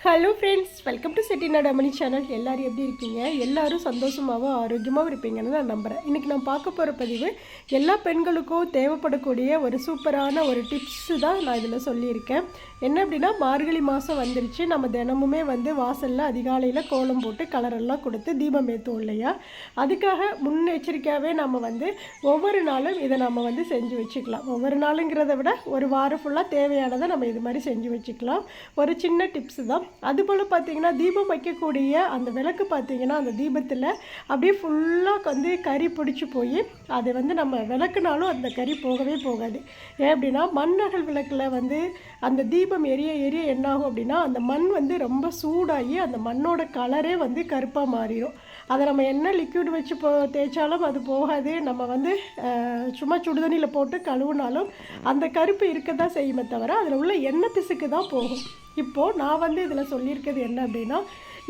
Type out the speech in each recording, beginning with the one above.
Hello friends, welcome to Chettinad அம்மணி channel. எல்லோரும் எப்படி இருக்கீங்க? எல்லோரும் சந்தோஷமாகவும் ஆரோக்கியமாகவும் இருப்பீங்கன்னு நான் நம்புகிறேன். இன்றைக்கி நான் பார்க்க போகிற பதிவு எல்லா பெண்களுக்கும் தேவைப்படக்கூடிய ஒரு சூப்பரான ஒரு டிப்ஸு தான் நான் இதில் சொல்லியிருக்கேன். என்ன அப்படின்னா, மார்கழி மாதம் வந்துருச்சு. நம்ம தினமுமே வாசலில் அதிகாலையில் கோலம் போட்டு கலரெல்லாம் கொடுத்து தீபம் ஏற்றுவோம் இல்லையா? அதுக்காக முன்னெச்சரிக்கையாகவே நம்ம ஒவ்வொரு நாளும் இதை நம்ம செஞ்சு வச்சுக்கலாம். ஒவ்வொரு நாளுங்கிறத விட ஒரு வாரம் ஃபுல்லாக தேவையானதை நம்ம இது மாதிரி செஞ்சு வச்சுக்கலாம். ஒரு சின்ன டிப்ஸு தான். அதுபோல் பார்த்திங்கன்னா, தீபம் வைக்கக்கூடிய அந்த விளக்கு பார்த்திங்கன்னா, அந்த தீபத்தில் அப்படியே ஃபுல்லாக கறி பிடிச்சி போய் அதை நம்ம விளக்குனாலும் அந்த கறி போகவே போகாது. ஏன் அப்படின்னா, மண்ணகல் விளக்கில் அந்த தீபம் எரிய எரிய என்னாகும் அப்படின்னா, அந்த மண் ரொம்ப சூடாகி அந்த மண்ணோட கலரே கருப்பாக மாறிடும். அதை நம்ம என்ன லிக்விட் வச்சு தேய்ச்சாலும் அது போகாது. நம்ம சும்மா சுடுதண்ணியில் போட்டு கழுவுனாலும் அந்த கருப்பு இருக்க தான் செய்யுமே தவிர அதில் உள்ள எண்ணெய் பிசுக்கு தான் போகும். இப்போது நான் இதில் சொல்லியிருக்கிறது என்ன அப்படின்னா,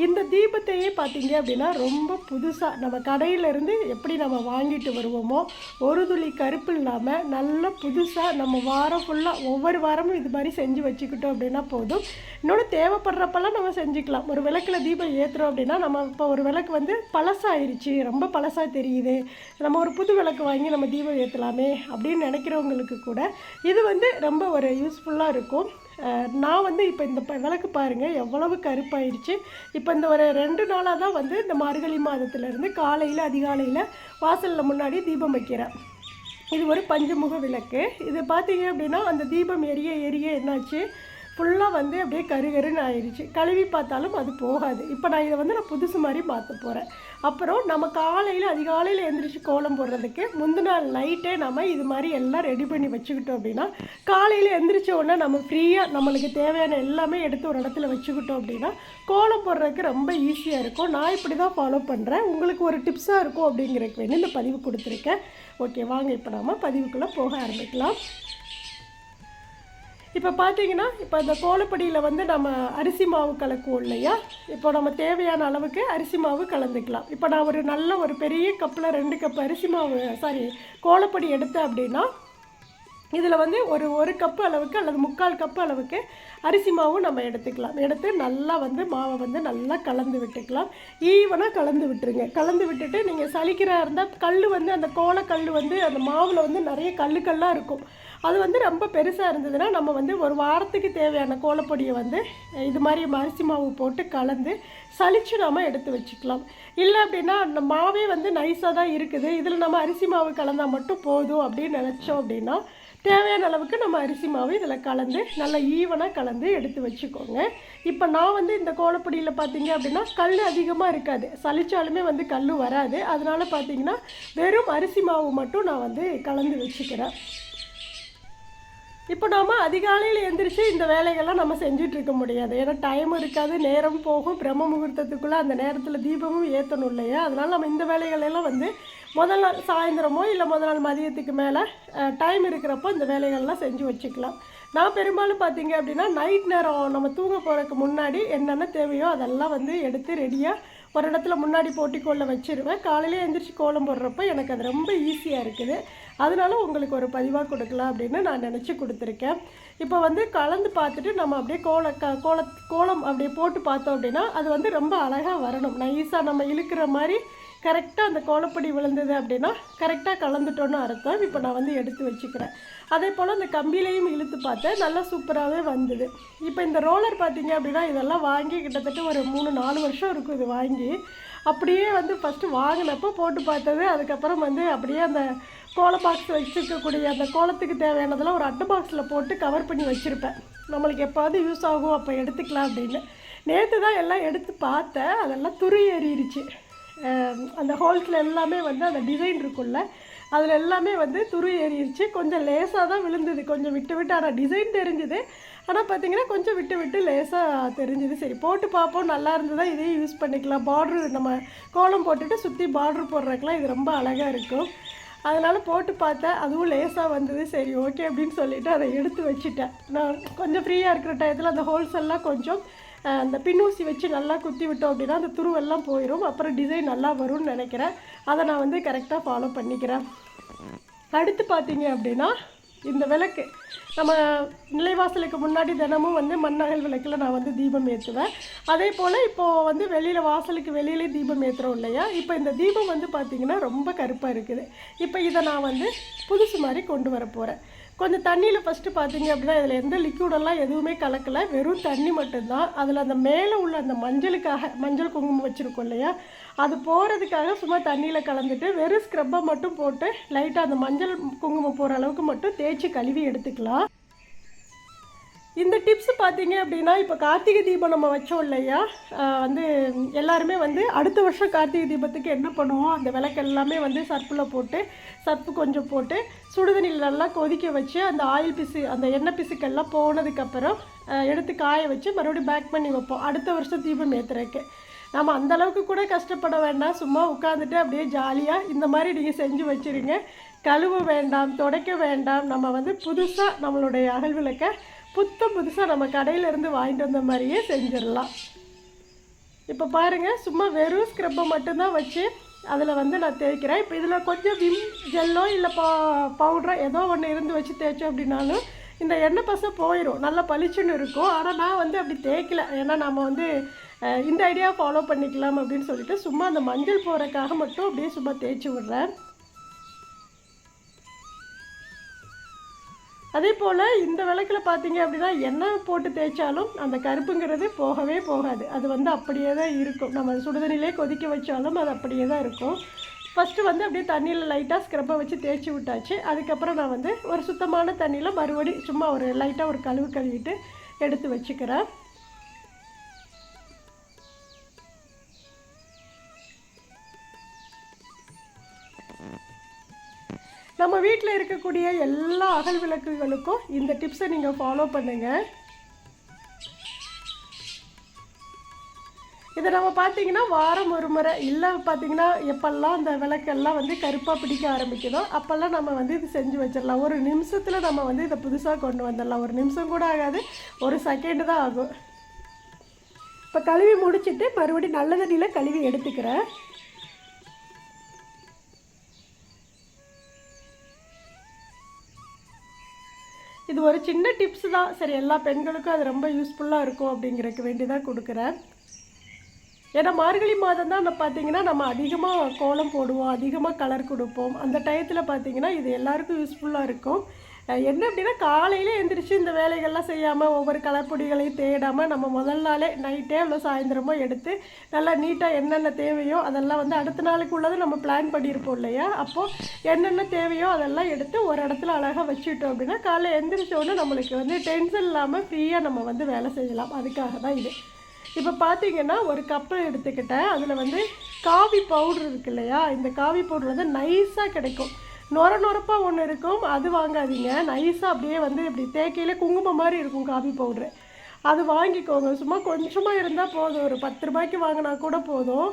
இந்த தீபத்தையே பார்த்தீங்க அப்படின்னா ரொம்ப புதுசாக நம்ம கடையிலேருந்து எப்படி நம்ம வாங்கிட்டு வருவோமோ ஒரு துளி கருப்பு இல்லாமல் நல்ல புதுசாக நம்ம வாரம் ஃபுல்லாக ஒவ்வொரு வாரமும் இது மாதிரி செஞ்சு வச்சுக்கிட்டோம் அப்படின்னா போதும். இன்னொன்று தேவைப்படுறப்பெல்லாம் நம்ம செஞ்சுக்கலாம். ஒரு விளக்கில் தீபம் ஏற்றுறோம் அப்படின்னா, நம்ம இப்போ ஒரு விளக்கு பழசாயிருச்சு, ரொம்ப பழசாக தெரியுது, நம்ம ஒரு புது விளக்கு வாங்கி நம்ம தீபம் ஏற்றலாமே அப்படின்னு நினைக்கிறவங்களுக்கு கூட இது ரொம்ப ஒரு யூஸ்ஃபுல்லாக இருக்கும். நான் இப்போ இந்த விளக்கு பாருங்கள் எவ்வளவு கருப்பாயிடுச்சு. இப்போ இந்த ஒரு 2 நாளாக தான் இந்த மார்கழி மாதத்துலேருந்து காலையில் அதிகாலையில் வாசலில் முன்னாடி தீபம் வைக்கிறேன். இது ஒரு பஞ்சமுக விளக்கு. இது பார்த்தீங்க அப்படின்னா, அந்த தீபம் எரிய எரிய என்னாச்சு, ஃபுல்லாக அப்படியே கருகருன்னு ஆயிடுச்சு. கழுவி பார்த்தாலும் அது போகாது. இப்போ நான் இதை நான் புதுசு மாதிரி மாற்ற போகிறேன். அப்புறம் நம்ம காலையில் அதிகாலையில் எழுந்திரிச்சு கோலம் போடுறதுக்கு முந்தின நாள் நைட்டே நம்ம இது மாதிரி எல்லாம் ரெடி பண்ணி வச்சுக்கிட்டோம் அப்படின்னா, காலையில் எழுந்திரிச்ச உடனே நம்ம ஃப்ரீயாக நம்மளுக்கு தேவையான எல்லாமே எடுத்து ஒரு இடத்துல வச்சுக்கிட்டோம் அப்படின்னா கோலம் போடுறதுக்கு ரொம்ப ஈஸியாக இருக்கும். நான் இப்படி தான் ஃபாலோ பண்ணுறேன். உங்களுக்கு ஒரு டிப்ஸாக இருக்கும் அப்படிங்கிறதுக்கு வேணும் இந்த பதிவு கொடுத்துருக்கேன். ஓகே, வாங்க இப்போ நம்ம பதிவுக்குள்ளே போக ஆரம்பிக்கலாம். இப்போ பார்த்தீங்கன்னா, இப்போ இந்த கோலப்படியில் நம்ம அரிசி மாவு கலக்குவோம் இல்லையா? இப்போ நம்ம தேவையான அளவுக்கு அரிசி மாவு கலந்துக்கலாம். இப்போ நான் ஒரு பெரிய கப்பில் 2 கப் அரிசி மாவு கோலப்படி எடுத்தேன் அப்படின்னா, இதில் ஒரு கப்பு அளவுக்கு அல்லது 3/4 கப்பு அளவுக்கு அரிசி மாவும் நம்ம எடுத்துக்கலாம். எடுத்து நல்லா மாவை நல்லா கலந்து விட்டுக்கலாம். ஈவனாக கலந்து விட்டுருங்க. கலந்து விட்டுட்டு நீங்கள் சலிக்கிறா இருந்தால் கல் அந்த கோலக்கல் அந்த மாவில் நிறைய கல்லாக இருக்கும். அது ரொம்ப பெருசாக இருந்ததுன்னா நம்ம ஒரு வாரத்துக்கு தேவையான கோலப்பொடியை இது மாதிரி அரிசி மாவு போட்டு கலந்து சலிச்சு நம்ம எடுத்து வச்சுக்கலாம். இல்லை அப்படின்னா அந்த மாவே நைஸாக தான் இருக்குது, இதில் நம்ம அரிசி மாவு கலந்தால் மட்டும் போதும் அப்படின்னு நினச்சோம் அப்படின்னா, தேவையான அளவுக்கு நம்ம அரிசி மாவு இதில் கலந்து நல்லா ஈவனாக கலந்து எடுத்து வச்சுக்கோங்க. இப்போ நான் இந்த கோலப்பொடியில் பார்த்தீங்க அப்படின்னா கல் அதிகமாக இருக்காது, சலிச்சாலுமே கல் வராது. அதனால் பார்த்தீங்கன்னா வெறும் அரிசி மாவு மட்டும் நான் கலந்து வச்சுக்கிறேன். இப்போ நாம் அதிகாலையில் எழுந்திரிச்சு இந்த வேலைகள்லாம் நம்ம செஞ்சிட்ருக்க முடியாது. ஏன்னா டைம் இருக்காது, நேரம் போகும். பிரம்ம முகூர்த்தத்துக்குள்ளே அந்த நேரத்தில் தீபமும் ஏற்றணும் இல்லையா? அதனால் நம்ம இந்த வேலைகளெல்லாம் முதல் நாள் சாயந்தரமோ இல்லை முதல் நாள் மதியத்துக்கு மேலே டைம் இருக்கிறப்போ இந்த வேலைகள்லாம் செஞ்சு வச்சுக்கலாம். நான் பெரும்பாலும் பார்த்தீங்க அப்படின்னா நைட் நேரம் நம்ம தூங்க போகிறதுக்கு முன்னாடி என்னென்ன தேவையோ அதெல்லாம் எடுத்து ரெடியாக ஒரு இடத்துல முன்னாடி போட்டிக்கோலில் வச்சுருவேன். காலையிலே எழுந்திரிச்சு கோலம் போடுறப்போ எனக்கு அது ரொம்ப ஈஸியாக இருக்குது. அதனால உங்களுக்கு ஒரு பதிவாக கொடுக்கலாம் அப்படின்னு நான் நினச்சி கொடுத்துருக்கேன். இப்போ கலந்து பார்த்துட்டு நம்ம அப்படியே கோலம் அப்படியே போட்டு பார்த்தோம் அப்படின்னா அது ரொம்ப அழகாக வரணும். நைஸாக நம்ம இழுக்கிற மாதிரி கரெக்டாக அந்த கோலப்பொடி விழுந்தது அப்படின்னா கரெக்டாக கலந்துட்டோன்னு அர்த்தம். இப்போ நான் எடுத்து வச்சுக்கிறேன். அதே போல் அந்த கம்பியிலையும் இழுத்து பார்த்தேன், நல்லா சூப்பராகவே வந்தது. இப்போ இந்த ரோலர் பார்த்தீங்க அப்படின்னா இதெல்லாம் வாங்கி கிட்டத்தட்ட ஒரு 3-4 வருஷம் இருக்கும் இது வாங்கி. அப்படியே ஃபஸ்ட்டு வாங்கினப்போ போட்டு பார்த்தது. அதுக்கப்புறம் அப்படியே அந்த கோல பாக்ஸ் வச்சுருக்கக்கூடிய அந்த கோலத்துக்கு தேவையானதெல்லாம் ஒரு அட்டை பாக்ஸில் போட்டு கவர் பண்ணி வச்சுருப்பேன். நம்மளுக்கு எப்போது யூஸ் ஆகும் அப்போ எடுத்துக்கலாம் அப்படின்னு. நேற்று தான் எல்லாம் எடுத்து பார்த்தேன், அதெல்லாம் துரு ஏறிடுச்சு. அந்த ஹோல்ஸில் எல்லாமே அந்த டிசைன் இருக்குல்ல, அதில் எல்லாமே துரு ஏறிடுச்சு. கொஞ்சம் லேசாக தான் விழுந்தது, கொஞ்சம் விட்டு விட்டு. ஆனால் டிசைன் தெரிஞ்சுது, ஆனால் பார்த்திங்கன்னா கொஞ்சம் விட்டு விட்டு லேசாக தெரிஞ்சுது. சரி போட்டு பார்ப்போம், நல்லா இருந்ததா இதையும் யூஸ் பண்ணிக்கலாம். பார்ட்ரு நம்ம கோலம் போட்டுட்டு சுற்றி பார்ட்ரு போடுறதுக்கெலாம் இது ரொம்ப அழகாக இருக்கும். அதனால் போட்டு பார்த்தேன், அதுவும் லேசாக வந்தது. சரி ஓகே அப்படின்னு சொல்லிவிட்டு அதை எடுத்து வச்சுட்டேன். நான் கொஞ்சம் ஃப்ரீயாக இருக்கிற டயத்தில் அந்த ஹோல்ஸ் எல்லாம் கொஞ்சம் அந்த பின்னூசி வச்சு நல்லா குத்தி விட்டோம் அப்படின்னா அந்த துருவெல்லாம் போயிடும். அப்புறம் டிசைன் நல்லா வரும்னு நினைக்கிறேன். அதை நான் கரெக்டாக ஃபாலோ பண்ணிக்கிறேன். அடுத்து பார்த்தீங்க அப்படின்னா இந்த விளக்கு நம்ம நிலைவாசலுக்கு முன்னாடி தினமும் வந்து மண்ணகல் விளக்கில் நான் வந்து தீபம் ஏற்றுவேன். அதே போல் இப்போது வந்து வெளியில் வாசலுக்கு வெளியிலே தீபம் ஏற்றுறோம் இல்லையா. இப்போ இந்த தீபம் வந்து பார்த்திங்கன்னா ரொம்ப கருப்பாக இருக்குது. இப்போ இதை நான் வந்து புதுசு மாதிரி கொண்டு வர போகிறேன். கொஞ்சம் தண்ணியில் ஃபஸ்ட்டு பார்த்தீங்க அப்படின்னா இதில் எந்த லிக்யூடெல்லாம் எதுவுமே கலக்கலை, வெறும் தண்ணி மட்டும்தான். அதில் அந்த மேலே உள்ள அந்த மஞ்சள் குங்குமம் வச்சுருக்கோம் இல்லையா, அது போகிறதுக்காக சும்மா தண்ணியில் கலந்துட்டு வெறும் ஸ்க்ரப்பை மட்டும் போட்டு லைட்டாக அந்த மஞ்சள் குங்குமம் போகிற அளவுக்கு மட்டும் தேய்ச்சி கழுவி எடுத்துக்கலாம். இந்த டிப்ஸ் பார்த்தீங்க அப்படின்னா இப்போ கார்த்திகை தீபம் நம்ம வச்சோம் இல்லையா, வந்து எல்லாருமே வந்து அடுத்த வருஷம் கார்த்திகை தீபத்துக்கு என்ன பண்ணுவோம், அந்த விளக்கு எல்லாமே வந்து சர்ப்பில் போட்டு சர்ப்பு கொஞ்சம் போட்டு சுடுதண்ணியில் நல்லா கொதிக்க வச்சு அந்த ஆயில் பிசு அந்த எண்ணெய் பிசுக்கெல்லாம் போனதுக்கப்புறம் எடுத்து காய வச்சு மறுபடியும் பேக் பண்ணி வைப்போம் அடுத்த வருஷம் தீபம் ஏற்றுறதுக்கு. நம்ம அந்தளவுக்கு கூட கஷ்டப்பட வேண்டாம், சும்மா உட்காந்துட்டு அப்படியே ஜாலியாக இந்த மாதிரி நீங்கள் செஞ்சு வச்சுருங்க. கழுவ வேண்டாம், துடைக்க வேண்டாம். நம்ம வந்து புதுசாக நம்மளுடைய அகல் விளக்கை புதுசாக நம்ம கடையிலேருந்து வாங்கிட்டு வந்த மாதிரியே செஞ்சிடலாம். இப்போ பாருங்கள், சும்மா வெறும் ஸ்க்ரப்பை மட்டும்தான் வச்சு அதில் வந்து நான் தேய்க்கிறேன். இப்போ இதில் கொஞ்சம் விம் ஜெல்லோ இல்லை பவுடரோ ஏதோ ஒன்று இருந்து வச்சு தேய்ச்சோம் அப்படின்னாலும் இந்த எண்ணெய் பசை போயிடும், நல்லா பளிச்சுன்னு இருக்கும். ஆனால் நான் வந்து அப்படி தேய்க்கல, ஏன்னா நம்ம வந்து இந்த ஐடியா ஃபாலோ பண்ணிக்கலாம் அப்படின்னு சொல்லிட்டு சும்மா அந்த மஞ்சள் போகிறதுக்காக மட்டும் அப்படியே சும்மா தேய்ச்சி விட்றேன். அதே போல் இந்த விளக்கில் பார்த்தீங்க அப்படின்னா எண்ணெய் போட்டு தேய்ச்சாலும் அந்த கருப்புங்கிறது போகவே போகாது, அது வந்து அப்படியே தான் இருக்கும். நம்ம சுடுதண்ணிலே கொதிக்க வச்சாலும் அது அப்படியே தான் இருக்கும். ஃபஸ்ட்டு வந்து அப்படியே தண்ணியில் லைட்டாக ஸ்க்ரப்பை வச்சு தேய்ச்சி விட்டாச்சு. அதுக்கப்புறம் நான் வந்து ஒரு சுத்தமான தண்ணியில் மறுபடி சும்மா ஒரு லைட்டாக ஒரு கழுவிட்டு எடுத்து வச்சுக்கிறேன். நம்ம வீட்டில் இருக்கக்கூடிய எல்லா அகல் விளக்குகளுக்கும் இந்த டிப்ஸை நீங்கள் ஃபாலோ பண்ணுங்கள். இதை நம்ம பார்த்திங்கன்னா வாரம் ஒரு முறை இல்லை பார்த்திங்கன்னா எப்பெல்லாம் அந்த விளக்கெல்லாம் வந்து கருப்பாக பிடிக்க ஆரம்பிக்குதோ அப்போல்லாம் நம்ம வந்து இது செஞ்சு வச்சிடலாம். ஒரு நிமிஷத்தில் நம்ம வந்து இதை புதுசாக கொண்டு வந்துடலாம். ஒரு நிமிஷம் கூட ஆகாது, ஒரு செகண்டு தான் ஆகும். இப்போ கழுவி முடிச்சுட்டு மறுபடியும் நல்ல தண்ணியில் கழுவி எடுத்துக்கிறேன். இது ஒரு சின்ன டிப்ஸ் தான், சரி எல்லா பெண்களுக்கும் அது ரொம்ப யூஸ்ஃபுல்லாக இருக்கும் அப்படிங்கிறதுக்கு வேண்டி தான் கொடுக்குறேன். ஏன்னா மார்கழி மாதம் தான் பார்த்திங்கன்னா நம்ம அதிகமாக கோலம் போடுவோம், அதிகமாக கலர் கொடுப்போம். அந்த டயத்தில் பார்த்திங்கன்னா இது எல்லாருக்கும் யூஸ்ஃபுல்லாக இருக்கும். என்ன அப்படின்னா காலையில் எழுந்திரிச்சு இந்த வேலைகள்லாம் செய்யாமல் ஒவ்வொரு கலர் பொடிகளையும் தேடாமல் நம்ம முதல் நாளே நைட்டே இல்லை சாயந்தரமோ எடுத்து நல்லா நீட்டாக என்னென்ன தேவையோ அதெல்லாம் வந்து அடுத்த நாளுக்கு உள்ளதை நம்ம பிளான் பண்ணியிருப்போம் இல்லையா. அப்போது என்னென்ன தேவையோ அதெல்லாம் எடுத்து ஒரு இடத்துல அழகாக வச்சுட்டோம் அப்படின்னா காலையில் எழுந்திரிச்சோடனே நம்மளுக்கு வந்து டென்ஷன் இல்லாமல் ஃப்ரீயாக நம்ம வந்து வேலை செய்யலாம். அதுக்காக தான் இது. இப்போ பார்த்திங்கன்னா ஒரு கப்பு எடுத்துக்கிட்டேன், அதில் வந்து காவி பவுட்ரு இருக்கு இல்லையா, இந்த காவி பவுட்ரு வந்து நைஸாக கிடைக்கும். நொரப்பாக ஒன்று இருக்கும், அது வாங்காதீங்க. நைஸாக அப்படியே வந்து இப்படி தேக்கையில் குங்குமம் மாதிரி இருக்கும் காபி பவுட்ரு, அது வாங்கிக்கோங்க. சும்மா கொஞ்சமாக இருந்தால் போதும், ஒரு 10 ரூபாய்க்கு வாங்கினா கூட போதும்.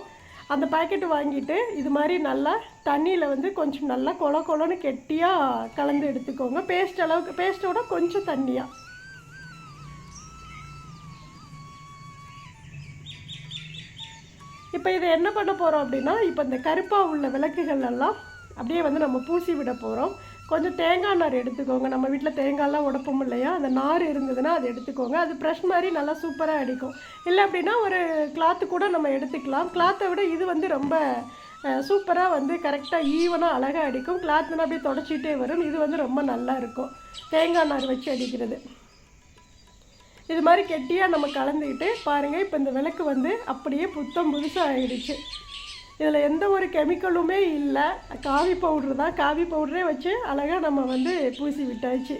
அந்த பாக்கெட்டு வாங்கிட்டு இது மாதிரி நல்லா தண்ணியில் வந்து கொஞ்சம் நல்லா கொலன்னு கெட்டியாக கலந்து எடுத்துக்கோங்க. பேஸ்ட்டோட கொஞ்சம் தண்ணியாக. இப்போ இதை என்ன பண்ண போகிறோம் அப்படின்னா, இப்போ இந்த கருப்பாக உள்ள விளக்குகள் எல்லாம் அப்படியே வந்து நம்ம பூசி விட போகிறோம். கொஞ்சம் தேங்காய் நார் எடுத்துக்கோங்க. நம்ம வீட்டில் தேங்காயெல்லாம் உடைப்போம் இல்லையா, அந்த நார் இருந்ததுன்னா அது எடுத்துக்கோங்க. அது ப்ரஷ் மாதிரி நல்லா சூப்பராக அடிக்கும். இல்லை அப்படின்னா ஒரு கிளாத்து கூட நம்ம எடுத்துக்கலாம். கிளாத்தை விட இது வந்து ரொம்ப சூப்பராக வந்து கரெக்டாக ஈவனாக அழகாக அடிக்கும். கிளாத்துனா அப்படியே தொடச்சிட்டே வரும். இது வந்து ரொம்ப நல்லா இருக்கும் தேங்காய் நார் வச்சு அடிக்கிறது. இது மாதிரி கெட்டியாக நம்ம கலந்துக்கிட்டு பாருங்கள், இப்போ இந்த விளக்கு வந்து அப்படியே புதுசாக ஆகிடுச்சு. இதில் எந்த ஒரு கெமிக்கலுமே இல்லை, காவி பவுட்ரு தான். காவி பவுடரே வச்சு அழகாக நம்ம வந்து பூசி விட்டாச்சு.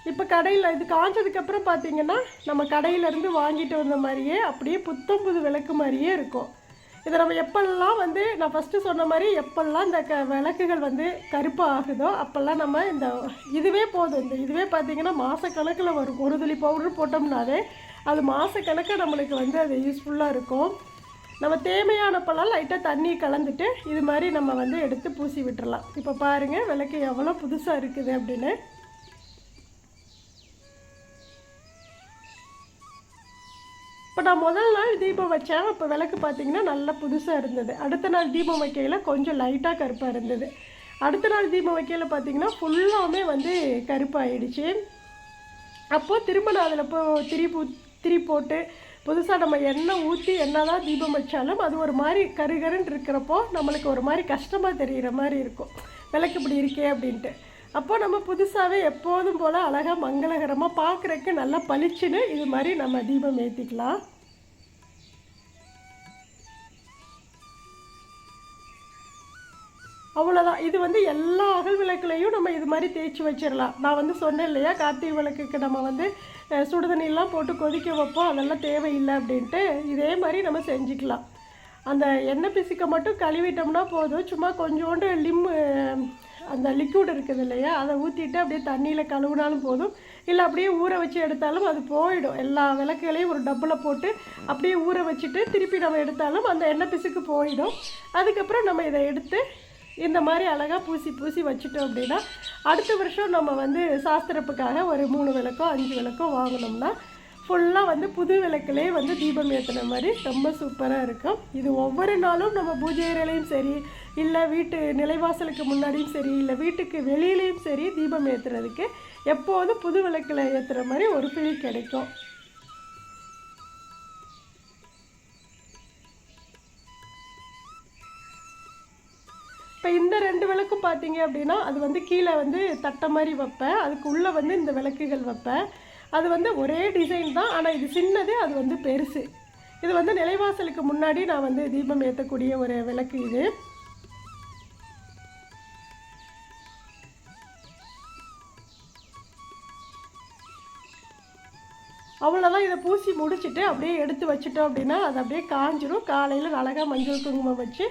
இப்போ கடையில் இது காய்ச்சதுக்கப்புறம் பார்த்திங்கன்னா நம்ம கடையிலேருந்து வாங்கிட்டு வந்த மாதிரியே அப்படியே புது விளக்கு மாதிரியே இருக்கும். இதை நம்ம எப்பெல்லாம் வந்து நான் ஃபஸ்ட்டு சொன்ன மாதிரி எப்பெல்லாம் இந்த விளக்குகள் வந்து கருப்பாக ஆகுதோ அப்போல்லாம் நம்ம இதுவே போதும். இதுவே பார்த்திங்கன்னா மாதக்கணக்கில் வரும். ஒரு துளி பவுட்ரு போட்டோம்னாலே அது மாதக்கணக்காக நம்மளுக்கு வந்து அது யூஸ்ஃபுல்லாக இருக்கும். நம்ம தேவையானப்பெல்லாம் லைட்டாக தண்ணி கலந்துட்டு இது மாதிரி நம்ம வந்து எடுத்து பூசி விட்டுறலாம். இப்போ பாருங்கள் விளக்கு எவ்வளோ புதுசாக இருக்குது அப்படின்னு. இப்போ நான் முதல் நாள் தீபம் வச்சேன், இப்போ விளக்கு பார்த்திங்கன்னா நல்லா புதுசாக இருந்தது. அடுத்த நாள் தீபம் வைக்கையில் கொஞ்சம் லைட்டாக கருப்பாக இருந்தது. அடுத்த நாள் தீபம் வைக்கல பார்த்திங்கன்னா ஃபுல்லாமே வந்து கருப்பாயிடுச்சு. அப்போது திரும்ப நான் அதில் திரி போட்டு புதுசாக நம்ம எண்ணெய் ஊற்றி என்ன தான் தீபம் வச்சாலும் அது ஒரு மாதிரி கருகருன்னு இருக்கிறப்போ நம்மளுக்கு ஒரு மாதிரி கஷ்டமாக தெரிகிற மாதிரி இருக்கும், விளக்கு இப்படி இருக்கே அப்படின்ட்டு. அப்போ நம்ம புதுசாகவே எப்போதும் போல் அழகாக மங்களகரமாக பார்க்குறக்கு நல்லா பளிச்சுன்னு இது மாதிரி நம்ம தீபம் ஏற்றிக்கலாம். அவ்வளோதான். இது வந்து எல்லா அகல் விளக்குலையும் நம்ம இது மாதிரி தேய்ச்சி வச்சிடலாம். நான் வந்து சொன்னேன் இல்லையா, கார்த்திகை விளக்குக்கு நம்ம வந்து சுடுதண்ணிலாம் போட்டு கொதிக்க வைப்போம், அதெல்லாம் தேவையில்லை அப்படின்ட்டு. இதே மாதிரி நம்ம செஞ்சுக்கலாம். அந்த எண்ணெய் பிசுக்க மட்டும் கழுவிட்டோம்னா போதும். சும்மா கொஞ்சோண்டு அந்த லிக்விட் இருக்குது இல்லையா, அதை ஊற்றிட்டு அப்படியே தண்ணியில் கழுவினாலும் போதும், இல்லை அப்படியே ஊற வச்சு எடுத்தாலும் அது போயிடும். எல்லா விளக்குகளையும் ஒரு டப்பில் போட்டு அப்படியே ஊற வச்சுட்டு திருப்பி நம்ம எடுத்தாலும் அந்த எண்ணெய் பிசுக்கு போயிடும். அதுக்கப்புறம் நம்ம இதை எடுத்து இந்த மாதிரி அழகாக பூசி வச்சுட்டோம் அப்படின்னா அடுத்த வருஷம் நம்ம வந்து சாஸ்திரப்புக்காக ஒரு 3 விளக்கோ 5 விளக்கோ வாங்கினோம்னா ஃபுல்லாக வந்து புது விளக்குலே வந்து தீபம் ஏற்றின மாதிரி ரொம்ப சூப்பராக இருக்கும். இது ஒவ்வொரு நாளும் நம்ம பூஜை அறையிலையும் சரி, இல்லை வீட்டு நிலைவாசலுக்கு முன்னாடியும் சரி, இல்லை வீட்டுக்கு வெளியிலையும் சரி தீபம் ஏற்றுறதுக்கு எப்போதும் புது விளக்கில் ஏற்றுற மாதிரி ஒரு ஃபீல் கிடைக்கும். இப்போ இந்த 2 விளக்கும் பார்த்தீங்க அப்படின்னா அது வந்து கீழே வந்து தட்டை மாதிரி வைப்பேன், அதுக்கு உள்ளே வந்து இந்த விளக்குகள் வைப்பேன். அது வந்து ஒரே டிசைன் தான், ஆனால் இது சின்னது, அது வந்து பெருசு. இது வந்து நிலைவாசலுக்கு முன்னாடி நான் வந்து தீபம் ஏற்றக்கூடிய ஒரு விளக்கு இது. அவ்வளோதான். இதை பூசி முடிச்சுட்டு அப்படியே எடுத்து வச்சுட்டோம் அப்படின்னா அது அப்படியே காஞ்சிரும். காலையில் அழகாக மஞ்சள் குங்குமம் வச்சு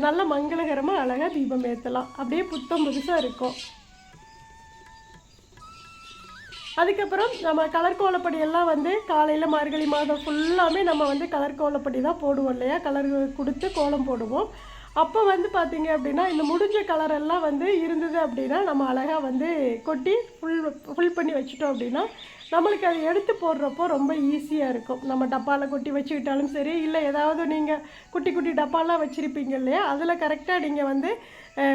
நல்ல மங்களகரமாக அழகாக தீபம் ஏற்றலாம். அப்படியே புத்தம் புதுசாக இருக்கும். அதுக்கப்புறம் நம்ம கலர் கோலப்பொடி எல்லாம் வந்து காலையில் மார்கழி மாதம் ஃபுல்லாமே நம்ம வந்து கலர் கோலப்பொடி தான் போடுவோம் இல்லையா, கலர் கொடுத்து கோலம் போடுவோம். அப்போ வந்து பார்த்திங்க அப்படின்னா இந்த முடிஞ்ச கலரெல்லாம் வந்து இருந்தது அப்படின்னா நம்ம அழகாக வந்து கொட்டி ஃபுல் பண்ணி வச்சுட்டோம் அப்படின்னா நம்மளுக்கு அதை எடுத்து போடுறப்போ ரொம்ப ஈஸியாக இருக்கும். நம்ம டப்பாவில் கொட்டி வச்சுக்கிட்டாலும் சரி, இல்லை ஏதாவது நீங்கள் குட்டி குட்டி டப்பாலாம் வச்சுருப்பீங்க இல்லையா, அதில் கரெக்டாக நீங்கள் வந்து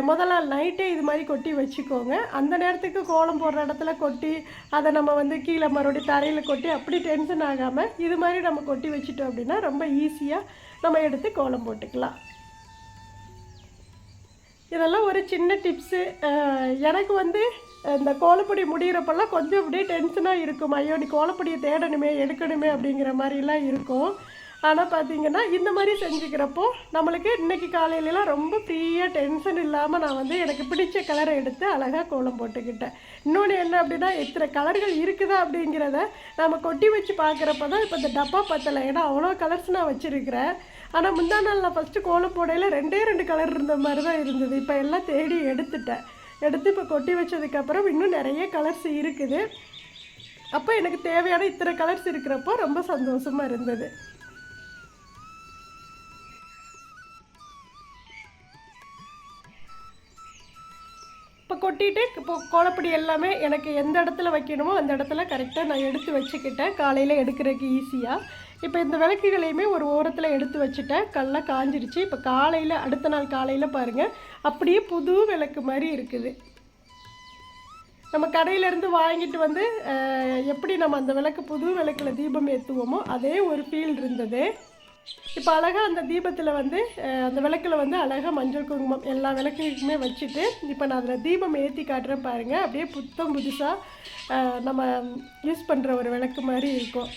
முதல் நாள் நைட்டே இது மாதிரி கொட்டி வச்சுக்கோங்க. அந்த நேரத்துக்கு கோலம் போடுற இடத்துல கொட்டி அதை நம்ம வந்து கீழே மறுபடியும் தரையில் கொட்டி அப்படி டென்ஷன் ஆகாமல் இது மாதிரி நம்ம கொட்டி வச்சுட்டோம் அப்படின்னா ரொம்ப ஈஸியாக நம்ம எடுத்து கோலம் போட்டுக்கலாம். இதெல்லாம் ஒரு சின்ன டிப்ஸு. எனக்கு வந்து இந்த கோலப்பொடி முடிகிறப்பெல்லாம் கொஞ்சம் அப்படியே டென்ஷனாக இருக்கும், ஐயோ நீ கோலப்பொடியை தேடணுமே எடுக்கணுமே அப்படிங்கிற மாதிரிலாம் இருக்கும். ஆனால் பார்த்திங்கன்னா இந்த மாதிரி செஞ்சுக்கிறப்போ நம்மளுக்கு இன்றைக்கி காலையிலலாம் ரொம்ப ஃப்ரீயாக டென்ஷன் இல்லாமல் நான் வந்து எனக்கு பிடிச்ச கலரை எடுத்து அழகாக கோலம் போட்டுக்கிட்டேன். இன்னொன்று என்ன அப்படின்னா எத்தனை கலர்கள் இருக்குதா அப்படிங்கிறத நம்ம கொட்டி வச்சு பார்க்குறப்ப தான் இப்போ இந்த டப்பா பத்தலை, ஏன்னா அவ்வளோ கலர்ஸ் நான் வச்சுருக்கிறேன். ஆனால் முந்தா நாள் நான் ஃபஸ்ட்டு கோலம் போடையில் 2 கலர் இருந்த மாதிரி தான் இருந்தது. இப்போ எல்லாம் தேடி எடுத்து இப்போ கொட்டி வச்சதுக்கப்புறம் இன்னும் நிறைய கலர்ஸ் இருக்குது. அப்போ எனக்கு தேவையான இத்தனை கலர்ஸ் இருக்கிறப்போ ரொம்ப சந்தோஷமாக இருந்தது. இப்போ கொட்டிட்டு இப்போ கோலப்பொடி எல்லாமே எனக்கு எந்த இடத்துல வைக்கணுமோ அந்த இடத்துல கரெக்டாக நான் எடுத்து வச்சுக்கிட்டேன், காலையில் எடுக்கிறதுக்கு ஈஸியாக. இப்போ இந்த விளக்குகளையுமே ஒரு ஓரத்தில் எடுத்து வச்சுட்டேன், கல்லாம் காஞ்சிருச்சு. இப்போ காலையில் அடுத்த நாள் காலையில் பாருங்கள் அப்படியே புது விளக்கு மாதிரி இருக்குது. நம்ம கடையிலேருந்து வாங்கிட்டு வந்து எப்படி நம்ம அந்த விளக்கு புது விளக்கில் தீபம் ஏற்றுவோமோ அதே ஒரு ஃபீல் இருந்தது. இப்போ அழகாக அந்த தீபத்தில் வந்து அந்த விளக்கில் வந்து அழகாக மஞ்சள் குங்குமம் எல்லா விளக்குக்குமே வச்சுட்டு இப்போ நான் அதில் தீபம் ஏற்றி காட்டுறேன் பாருங்கள். அப்படியே புத்தம் புதுசாக நம்ம யூஸ் பண்ணுற ஒரு விளக்கு மாதிரி இருக்கும்.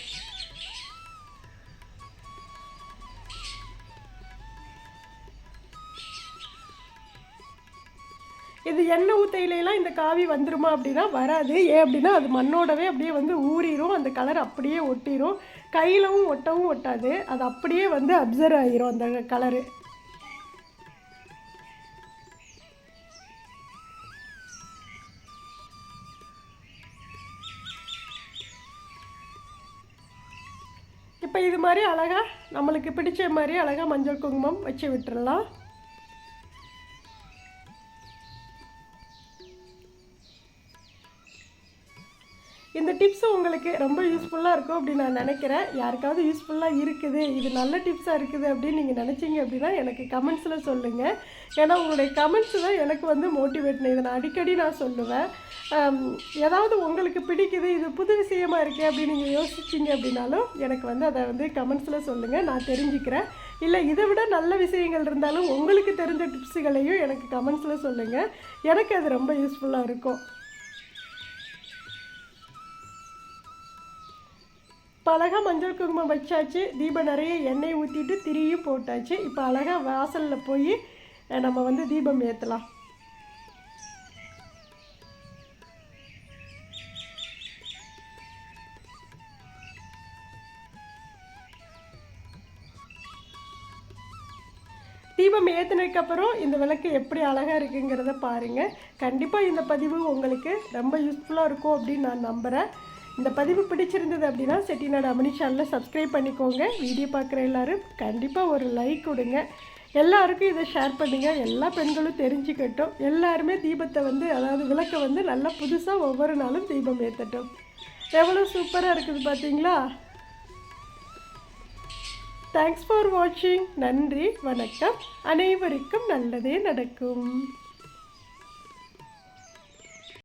இது எண்ணெய் ஊத்தையிலாம் இந்த காவி வந்துருமா அப்படின்னா வராது. ஏன் அப்படின்னா அது மண்ணோடவே அப்படியே வந்து ஊறிடும், அந்த கலர் அப்படியே ஒட்டிடும், கையிலவும் ஒட்டவும் ஒட்டாது, அது அப்படியே வந்து அப்சர்வ் ஆகிரும் அந்த கலரு. இப்போ இது மாதிரி அழகாக நம்மளுக்கு பிடிச்ச மாதிரி அழகாக மஞ்சள் குங்குமம் வச்சு விட்டுடலாம். இந்த டிப்ஸ் உங்களுக்கு ரொம்ப யூஸ்ஃபுல்லாக இருக்கும் அப்படின்னு நான் நினைக்கிறேன். யாருக்காவது யூஸ்ஃபுல்லாக இருக்குது, இது நல்ல டிப்ஸாக இருக்குது அப்படின்னு நீங்கள் நினச்சிங்க அப்படின்னா எனக்கு கமெண்ட்ஸில் சொல்லுங்கள். ஏன்னா உங்களுடைய கமெண்ட்ஸ் தான் எனக்கு வந்து மோட்டிவேட்னு. இதை நான் அடிக்கடி நான் சொல்லுவேன். ஏதாவது உங்களுக்கு பிடிக்குது, இது புது விஷயமா இருக்கே அப்படின்னு நீங்கள் யோசிச்சிங்க அப்படின்னாலும் எனக்கு வந்து அதை வந்து கமெண்ட்ஸில் சொல்லுங்கள், நான் தெரிஞ்சுக்கிறேன். இல்லை இதை விட நல்ல விஷயங்கள் இருந்தாலும் உங்களுக்கு தெரிஞ்ச டிப்ஸுகளையும் எனக்கு கமெண்ட்ஸில் சொல்லுங்கள். எனக்கு அது ரொம்ப யூஸ்ஃபுல்லாக இருக்கும். இப்போ அழகாக மஞ்சள் குங்குமம் வச்சாச்சு, தீபம் நிறைய எண்ணெய் ஊற்றிட்டு திரியும் போட்டாச்சு. இப்போ அழகாக வாசலில் போய் நம்ம வந்து தீபம் ஏற்றலாம். தீபம் ஏற்றினதுக்கப்புறம் இந்த விளக்கு எப்படி அழகாக இருக்குங்கிறத பாருங்கள். கண்டிப்பாக இந்த பதிவு உங்களுக்கு ரொம்ப யூஸ்ஃபுல்லாக இருக்கும் அப்படின்னு நான் நம்புகிறேன். இந்த பதிவு பிடிச்சிருந்தது அப்படின்னா செட்டிநாடு அம்மணி சேனலை சப்ஸ்கிரைப் பண்ணிக்கோங்க. வீடியோ பார்க்குற எல்லோரும் கண்டிப்பாக ஒரு லைக் கொடுங்க. எல்லாருக்கும் இதை ஷேர் பண்ணுங்கள். எல்லா பெண்களும் தெரிஞ்சுக்கட்டும். எல்லாருமே தீபத்தை வந்து அதாவது விளக்கை வந்து நல்லா புதுசாக ஒவ்வொரு நாளும் தீபம் ஏற்றட்டும். எவ்வளோ சூப்பராக இருக்குது பார்த்தீங்களா? தேங்க்ஸ் ஃபார் வாட்சிங். நன்றி, வணக்கம். அனைவருக்கும் நல்லதே நடக்கும்.